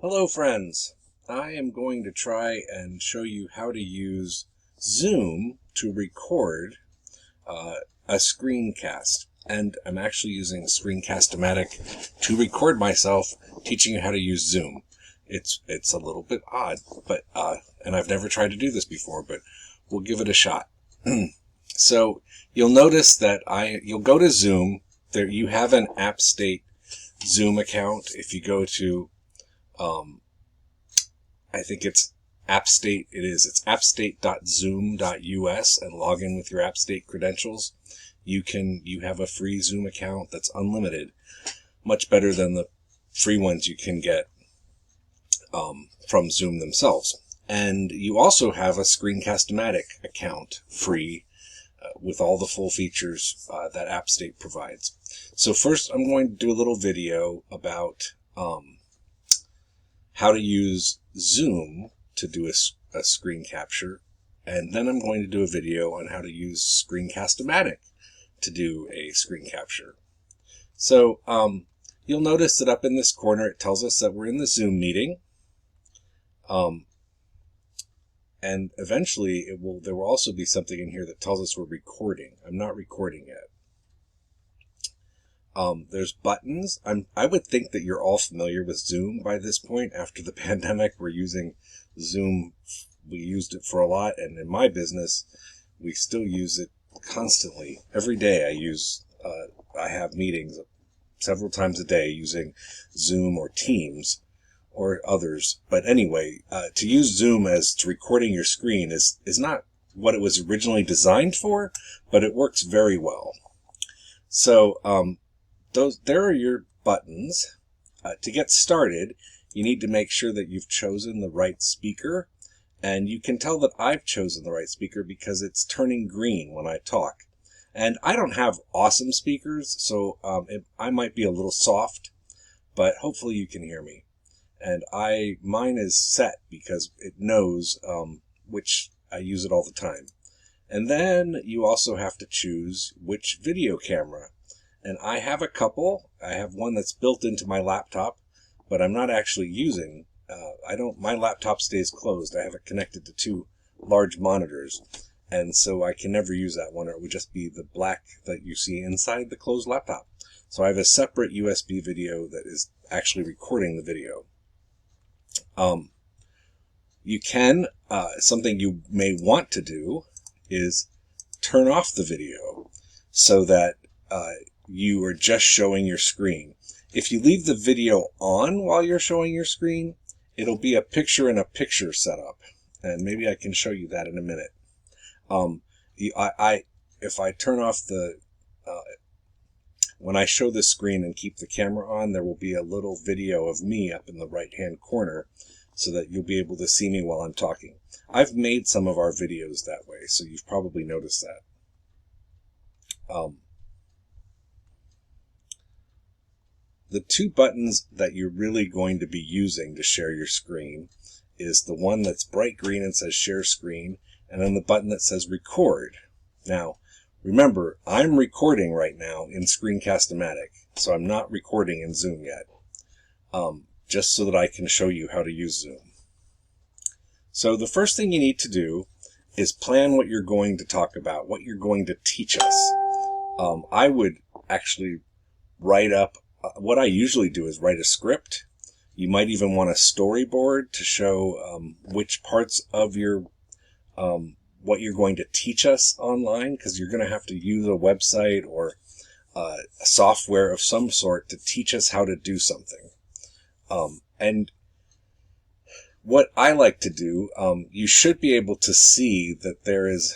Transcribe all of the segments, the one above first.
Hello friends, I am going to try and show you how to use Zoom to record a screencast. And I'm actually using Screencast-O-Matic to record myself teaching you how to use Zoom. It's a little bit odd, but and I've never tried to do this before, but we'll give it a shot. So you'll notice that you'll go to Zoom. There you have an AppState Zoom account. If you go to I think it's AppState. It's appstate.zoom.us and log in with your AppState credentials. You have a free Zoom account that's unlimited, much better than the free ones you can get from Zoom themselves. And you also have a Screencast-O-Matic account, free, with all the full features that AppState provides. So first, I'm going to do a little video about how to use Zoom to do a screen capture, and then I'm going to do a video on how to use Screencast-O-Matic to do a screen capture. So you'll notice that up in this corner it tells us that we're in the Zoom meeting, and eventually there will also be something in here that tells us we're recording. I'm not recording yet. There's buttons. I would think that you're all familiar with Zoom by this point. After the pandemic, we're using Zoom. We used it for a lot, and in my business, we still use it constantly. Every day I have meetings several times a day using Zoom or Teams or others. But anyway, to use Zoom as to recording your screen is not what it was originally designed for, but it works very well. So, there are your buttons. To get started, you need to make sure that you've chosen the right speaker. And you can tell that I've chosen the right speaker because it's turning green when I talk. And I don't have awesome speakers, so I might be a little soft, but hopefully you can hear me. And mine is set because it knows which I use it all the time. And then you also have to choose which video camera. And I have a couple. I have one that's built into my laptop, but I'm not actually using. My laptop stays closed. I have it connected to two large monitors, and so I can never use that one, or it would just be the black that you see inside the closed laptop. So I have a separate USB video that is actually recording the video. Something you may want to do is turn off the video so that you are just showing your screen. If you leave the video on while you're showing your screen, it'll be a picture-in-a-picture setup. And maybe I can show you that in a minute. If I turn off when I show the screen and keep the camera on, there will be a little video of me up in the right-hand corner so that you'll be able to see me while I'm talking. I've made some of our videos that way, so you've probably noticed that. The two buttons that you're really going to be using to share your screen is the one that's bright green and says share screen, and then the button that says record. Now, remember, I'm recording right now in Screencast-O-Matic, so I'm not recording in Zoom yet, just so that I can show you how to use Zoom. So the first thing you need to do is plan what you're going to talk about, what you're going to teach us. I would actually write up. What I usually do is write a script. You might even want a storyboard to show which parts of your what you're going to teach us online, because you're going to have to use a website or a software of some sort to teach us how to do something. And what I like to do, you should be able to see that there is.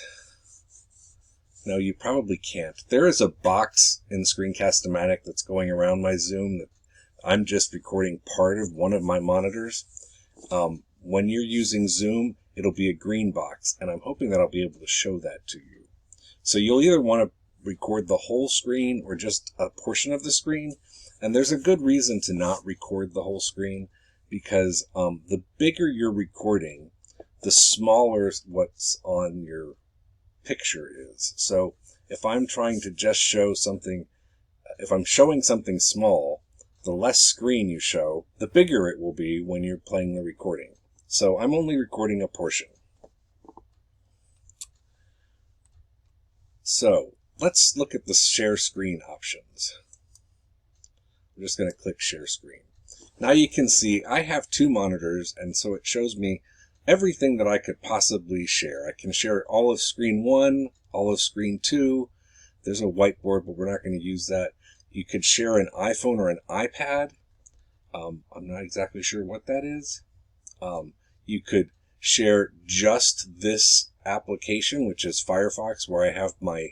No, you probably can't. There is a box in Screencast-O-Matic that's going around my Zoom that I'm just recording part of one of my monitors. When you're using Zoom, it'll be a green box, and I'm hoping that I'll be able to show that to you. So you'll either want to record the whole screen or just a portion of the screen, and there's a good reason to not record the whole screen, because the bigger you're recording, the smaller what's on your picture is. So if I'm trying to just show something, if I'm showing something small, the less screen you show, the bigger it will be when you're playing the recording. So I'm only recording a portion. So let's look at the share screen options. I'm just going to click share screen. Now you can see I have two monitors, and so it shows me everything that I could possibly share. I can share all of screen 1, all of screen 2. There's a whiteboard, but we're not going to use that. You could share an iPhone or an iPad. I'm not exactly sure what that is. You could share just this application, which is Firefox, where I have my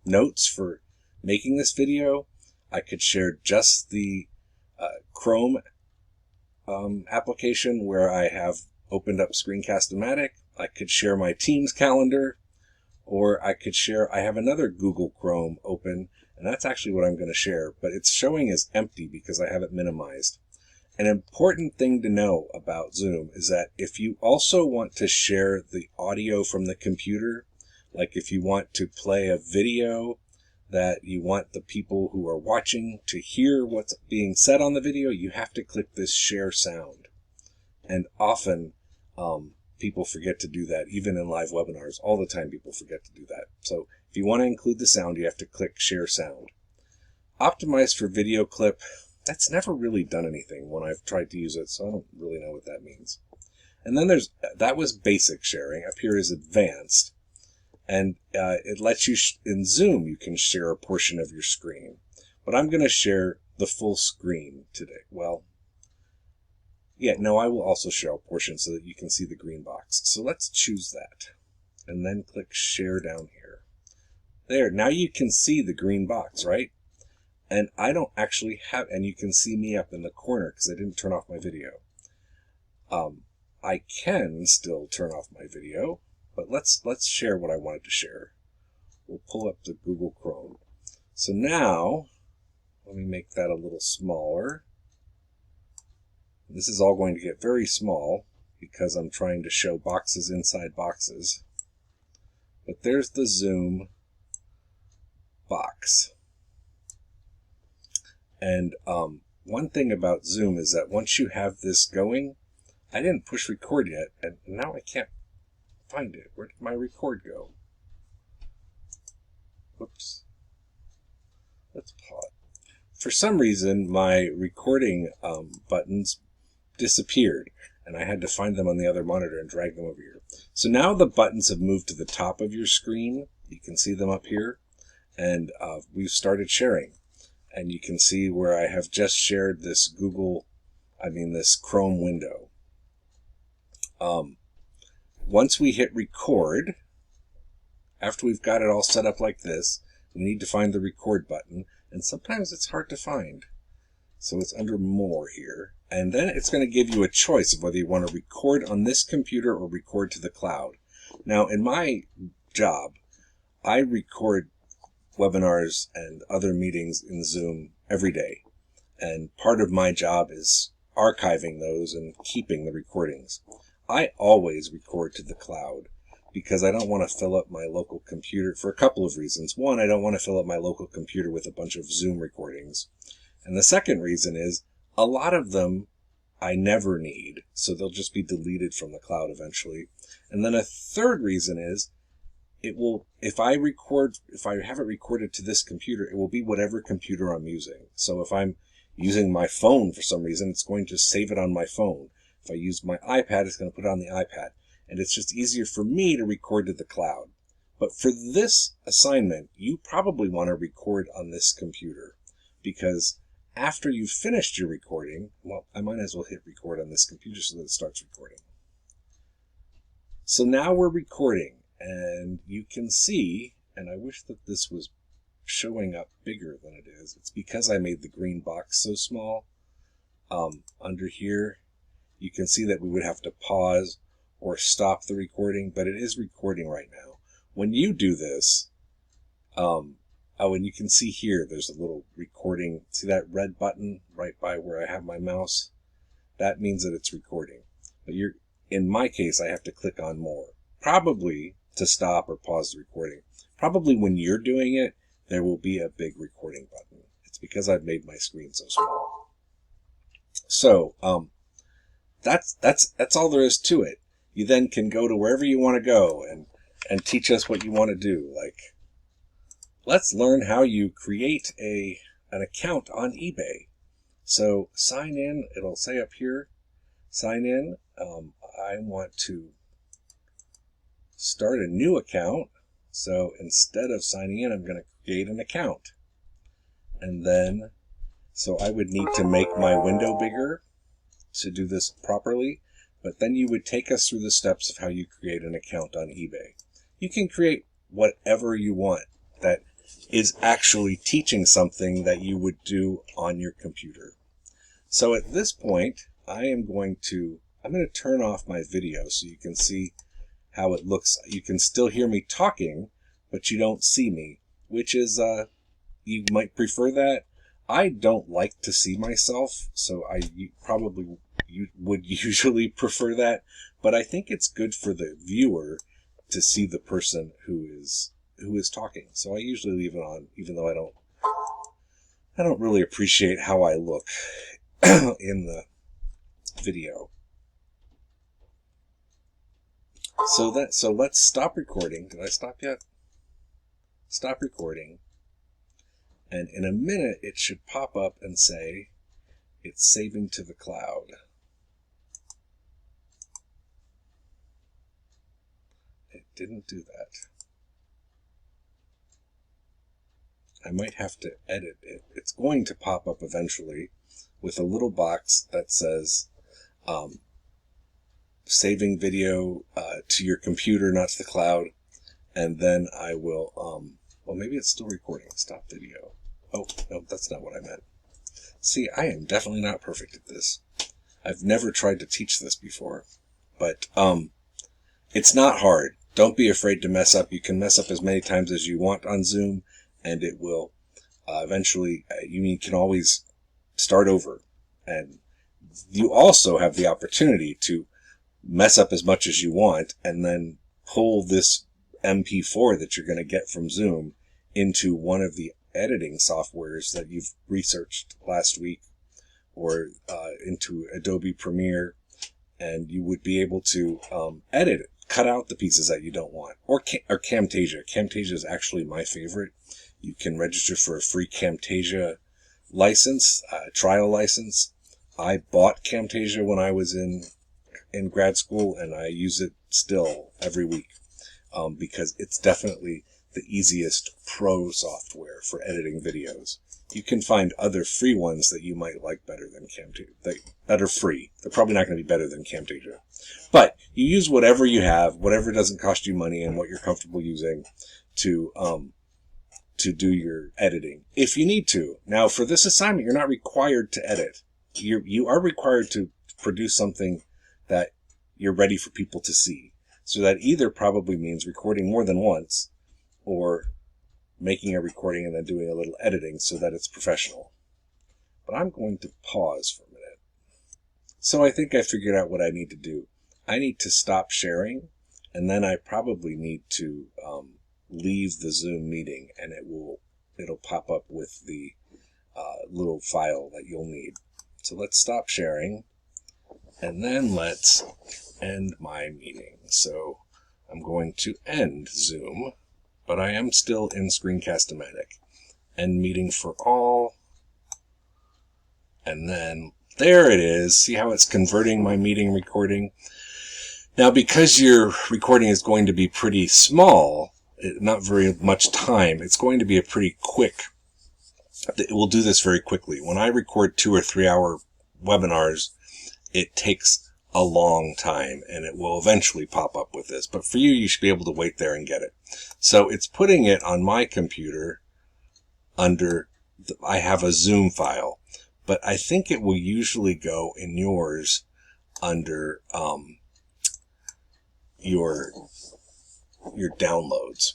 notes for making this video. I could share just the Chrome application where I have opened up Screencast-O-Matic. I could share my Teams calendar, or I could share, I have another Google Chrome open, and that's actually what I'm going to share, but it's showing as empty because I have it minimized. An important thing to know about Zoom is that if you also want to share the audio from the computer, like if you want to play a video that you want the people who are watching to hear what's being said on the video, you have to click this share sound. And often people forget to do that, even in live webinars. All the time people forget to do that. So if you want to include the sound, you have to click share sound. Optimize for video clip. That's never really done anything when I've tried to use it, so I don't really know what that means. And then that was basic sharing. Up here is advanced. And it lets you, in Zoom, you can share a portion of your screen. But I'm going to share the full screen today. Well, yeah, no, I will also share a portion so that you can see the green box. So let's choose that. And then click share down here. There, now you can see the green box, right? And I don't actually have, and you can see me up in the corner because I didn't turn off my video. I can still turn off my video. But let's share what I wanted to share. We'll pull up the Google Chrome. So now, let me make that a little smaller. This is all going to get very small because I'm trying to show boxes inside boxes. But there's the Zoom box. And one thing about Zoom is that once you have this going, I didn't push record yet, and now I can't find it. Where did my record go? Whoops. Let's pause. For some reason, my recording buttons disappeared, and I had to find them on the other monitor and drag them over here. So now the buttons have moved to the top of your screen. You can see them up here, and we've started sharing. And you can see where I have just shared this this Chrome window. Once we hit record, after we've got it all set up like this, we need to find the record button, and sometimes it's hard to find. So it's under more here, and then it's going to give you a choice of whether you want to record on this computer or record to the cloud. Now, in my job, I record webinars and other meetings in Zoom every day, and part of my job is archiving those and keeping the recordings. I always record to the cloud because I don't want to fill up my local computer for a couple of reasons. One, I don't want to fill up my local computer with a bunch of Zoom recordings. And the second reason is a lot of them I never need, so they'll just be deleted from the cloud eventually. And then a third reason is if I have it recorded to this computer, it will be whatever computer I'm using. So if I'm using my phone for some reason, it's going to save it on my phone. If I use my iPad, it's going to put it on the iPad. And it's just easier for me to record to the cloud. But for this assignment, you probably want to record on this computer. Because after you've finished your recording, well, I might as well hit record on this computer so that it starts recording. So now we're recording. And you can see, and I wish that this was showing up bigger than it is. It's because I made the green box so small. Under here, you can see that we would have to pause or stop the recording, but it is recording right now. When you do this, and you can see here, there's a little recording. See that red button right by where I have my mouse? That means that it's recording. But in my case, I have to click on more, probably to stop or pause the recording. Probably when you're doing it, there will be a big recording button. It's because I've made my screen so small. So that's all there is to it. You then can go to wherever you want to go and teach us what you want to do. Like, let's learn how you create an account on eBay. So sign in. It'll say up here, sign in. I want to start a new account. So instead of signing in, I'm going to create an account. And then, so I would need to make my window bigger to do this properly. But then you would take us through the steps of how you create an account on eBay. You can create whatever you want that is actually teaching something that you would do on your computer. So at this point, I'm going to turn off my video so you can see how it looks. You can still hear me talking, but you don't see me, which is, you might prefer that. I don't like to see myself, so you would usually prefer that, but I think it's good for the viewer to see the person who is talking. So I usually leave it on, even though I don't really appreciate how I look in the video. So let's stop recording. Did I stop yet? Stop recording. And in a minute, it should pop up and say, it's saving to the cloud. It didn't do that. I might have to edit it. It's going to pop up eventually with a little box that says, saving video to your computer, not to the cloud. And then I will, well, maybe it's still recording. Stop video. Oh, no, that's not what I meant. See, I am definitely not perfect at this. I've never tried to teach this before. But it's not hard. Don't be afraid to mess up. You can mess up as many times as you want on Zoom, and it will eventually, you can always start over. And you also have the opportunity to mess up as much as you want and then pull this MP4 that you're going to get from Zoom into one of the editing softwares that you've researched last week, or into Adobe Premiere, and you would be able to edit it, cut out the pieces that you don't want. Or Camtasia. Camtasia is actually my favorite. You can register for a free Camtasia license, trial license. I bought Camtasia when I was in grad school, and I use it still every week because it's definitely the easiest pro software for editing videos. You can find other free ones that you might like better than Camtasia, that are free. They're probably not going to be better than Camtasia. But you use whatever you have, whatever doesn't cost you money and what you're comfortable using to do your editing, if you need to. Now, for this assignment, you're not required to edit. You are required to produce something that you're ready for people to see. So that either probably means recording more than once, or making a recording and then doing a little editing so that it's professional. But I'm going to pause for a minute. So I think I figured out what I need to do. I need to stop sharing, and then I probably need to leave the Zoom meeting, and it'll pop up with the little file that you'll need. So let's stop sharing, and then let's end my meeting. So I'm going to end Zoom, but I am still in Screencast-O-Matic. End meeting for all. And then there it is. See how it's converting my meeting recording? Now, because your recording is going to be pretty small, not very much time, it's going to be a pretty quick, it will do this very quickly. When I record 2 or 3 hour webinars, it takes a long time, and it will eventually pop up with this. But for you, you should be able to wait there and get it. So it's putting it on my computer under, I have a Zoom file, but I think it will usually go in yours under your downloads.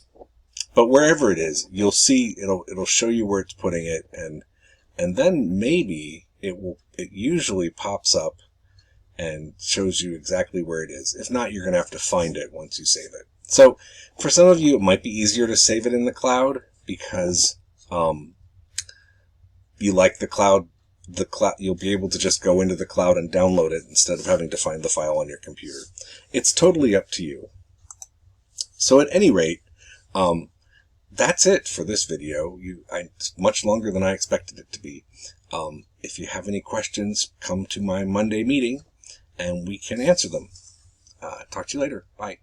But wherever it is, you'll see it'll show you where it's putting it, and then maybe it usually pops up and shows you exactly where it is. If not, you're going to have to find it once you save it. So for some of you, it might be easier to save it in the cloud because you like the cloud, you'll be able to just go into the cloud and download it instead of having to find the file on your computer. It's totally up to you. So at any rate, that's it for this video. It's much longer than I expected it to be. If you have any questions, come to my Monday meeting and we can answer them. Talk to you later. Bye.